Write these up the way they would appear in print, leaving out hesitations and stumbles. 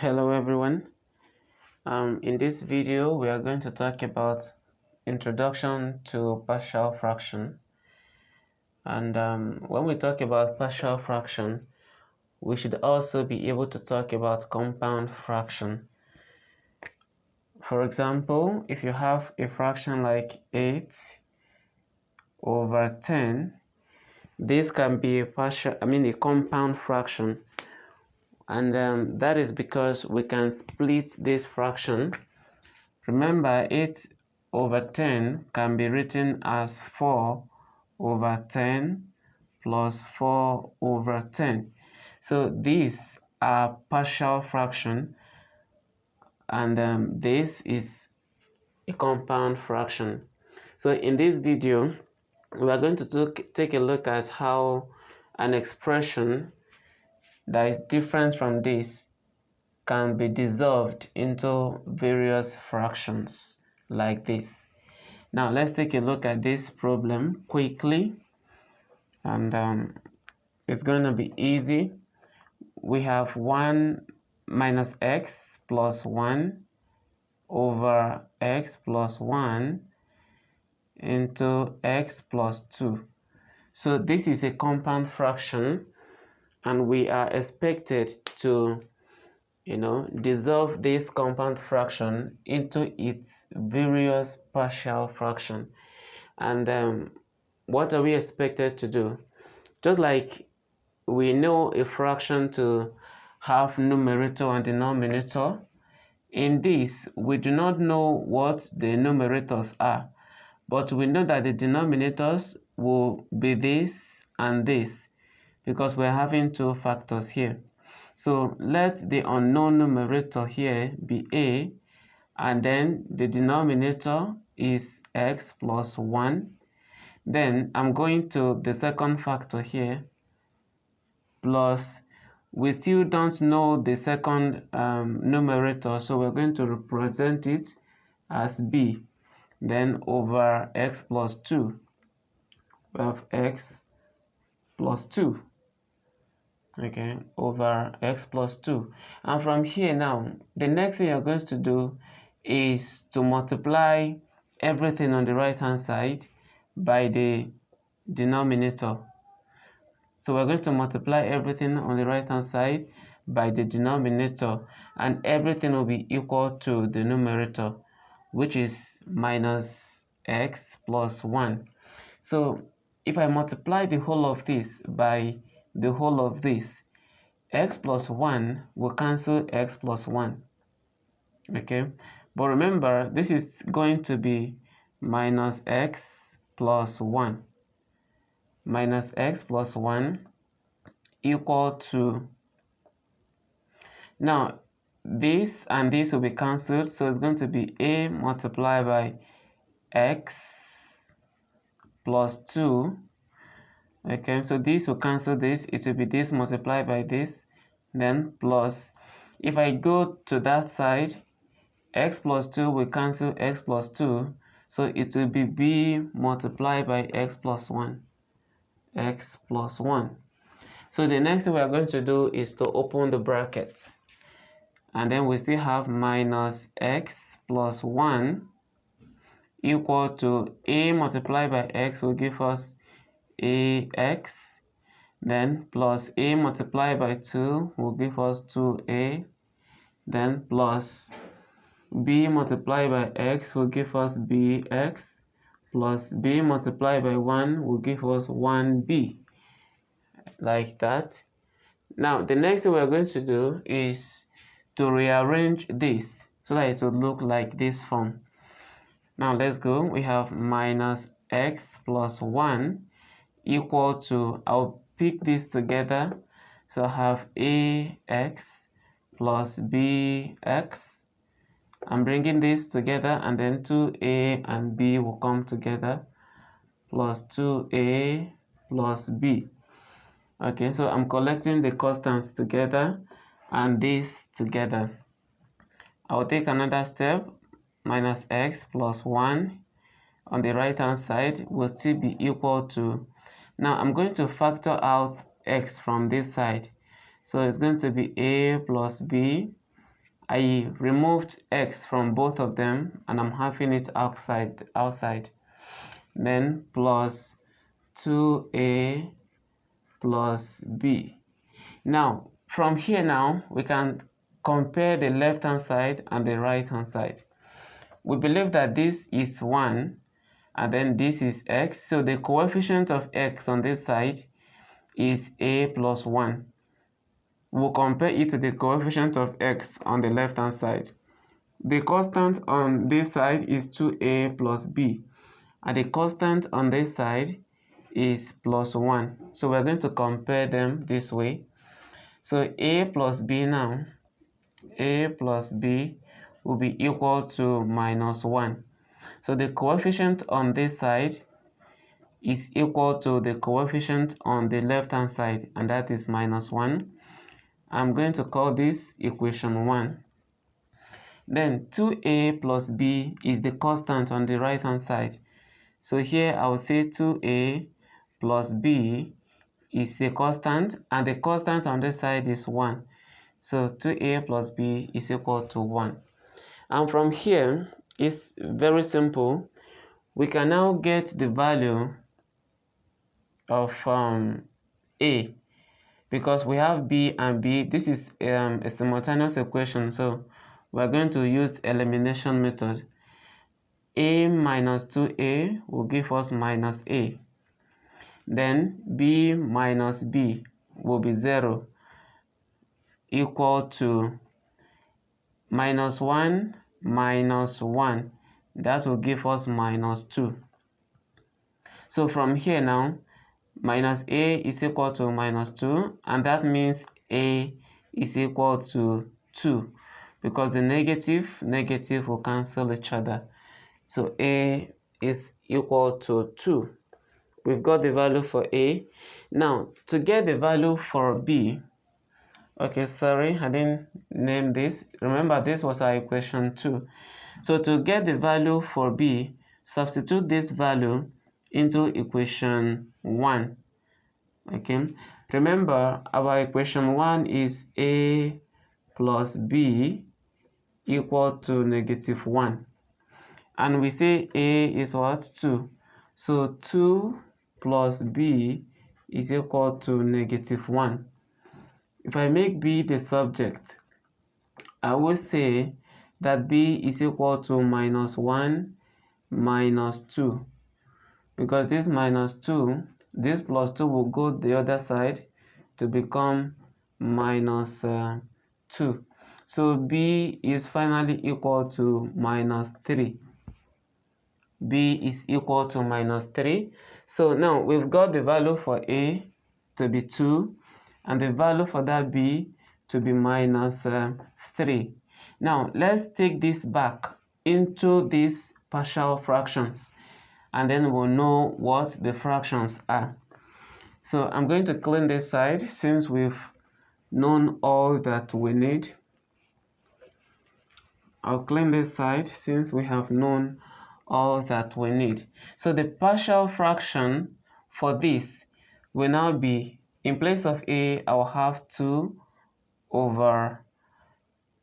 Hello everyone. In this video we are going to talk about introduction to partial fraction. And when we talk about partial fraction, we should also be able to talk about compound fraction. For example, if you have a fraction like 8/10, this can be a compound fraction. And that is because we can split this fraction. Remember, 8/10 can be written as 4/10 plus 4/10. So these are partial fraction, and this is a compound fraction. So in this video, we are going to take a look at how an expression that is different from this can be dissolved into various fractions like this. Now let's take a look at this problem quickly, and it's going to be easy. We have 1 minus x plus 1 over x plus 1 into x plus 2. So this is a compound fraction, and we are expected to dissolve this compound fraction into its various partial fraction. And what are we expected to do? Just like we know a fraction to have numerator and denominator, in this we do not know what the numerators are, but we know that the denominators will be this and this because we're having two factors here. So let the unknown numerator here be a, and then the denominator is x plus 1. Then I'm going to the second factor here, plus we still don't know the second numerator, so we're going to represent it as b, then over x plus 2. We have x plus 2, okay, over x plus 2. And from here now, the next thing you're going to do is to multiply everything on the right hand side by the denominator. So we're going to multiply everything on the right hand side by the denominator, and everything will be equal to the numerator, which is minus x plus 1. So if I multiply the whole of this by the whole of this, x plus 1 will cancel x plus 1. Okay, but remember, this is going to be minus x plus 1. Minus x plus 1 equal to, now this and this will be cancelled, so it's going to be a multiplied by x plus 2. Okay, so this will cancel this, it will be this multiplied by this, then plus, if I go to that side, x plus 2 will cancel x plus 2, so it will be b multiplied by x plus 1. X plus 1. So the next thing we are going to do is to open the brackets, and then we still have minus x plus 1 equal to a multiplied by x will give us ax, then plus a multiplied by 2 will give us 2a, then plus b multiplied by x will give us bx, plus b multiplied by 1 will give us 1b, like that. Now the next thing we're going to do is to rearrange this so that it will look like this form. Now let's go. We have minus x plus 1 equal to, I'll pick this together, so I have ax plus bx. I'm bringing this together, and then 2a and b will come together, plus 2a plus b. Okay, so I'm collecting the constants together and this together. I'll take another step. Minus x plus 1 on the right hand side will still be equal to, now I'm going to factor out x from this side, so it's going to be a plus b I removed x from both of them and I'm having it outside. Then plus 2a plus b. Now from here now we can compare the left hand side and the right hand side. We believe that this is 1 and then this is x, so the coefficient of x on this side is a plus 1. We'll compare it to the coefficient of x on the left hand side. The constant on this side is 2a plus b, and the constant on this side is plus 1. So we're going to compare them this way. So a plus b now, a plus b will be equal to minus 1. So the coefficient on this side is equal to the coefficient on the left hand side, and that is minus 1. I'm going to call this equation 1. Then 2a plus b is the constant on the right hand side. So here I will say 2a plus b is a constant, and the constant on this side is 1. So 2a plus b is equal to 1. And from here, it's very simple. We can now get the value of a, because we have b and b. This is a simultaneous equation, so we're going to use elimination method. A minus 2a will give us minus a. Then b minus b will be 0, equal to minus 1 minus 1. That will give us minus 2. So from here now, minus a is equal to minus 2, and that means a is equal to 2, because the negative will cancel each other. So a is equal to 2. We've got the value for a. Now to get the value for b, okay, sorry, I didn't name this. Remember, this was our equation 2. So to get the value for b, substitute this value into equation 1. Okay, remember our equation 1 is a plus b equal to negative 1, and we say a is what? 2. So 2 plus b is equal to negative 1. If I make b the subject, I will say that b is equal to minus 1 minus 2, because this minus 2, this plus 2 will go the other side to become minus 2. So b is finally equal to minus 3. b is equal to minus 3. So now we've got the value for a to be 2 and the value for that b to be minus 3. Now let's take this back into these partial fractions, and then we'll know what the fractions are. So I'm going to clean this side since we've known all that we need. I'll clean this side since we have known all that we need. So the partial fraction for this will now be, in place of a, I will have 2 over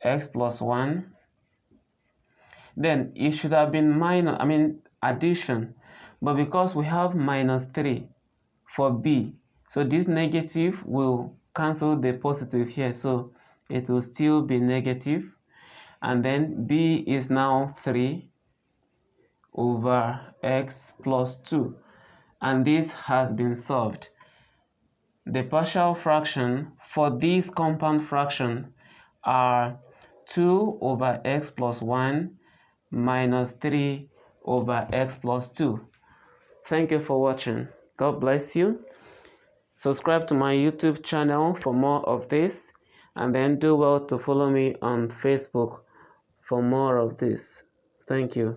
x plus 1. Then it should have been addition, but because we have minus 3 for b, so this negative will cancel the positive here, so it will still be negative. And then b is now 3 over x plus 2, and this has been solved. The partial fraction for this compound fraction are 2 over x plus 1 minus 3 over x plus 2. Thank you for watching. God bless you. Subscribe to my YouTube channel for more of this, and then do well to follow me on Facebook for more of this. Thank you.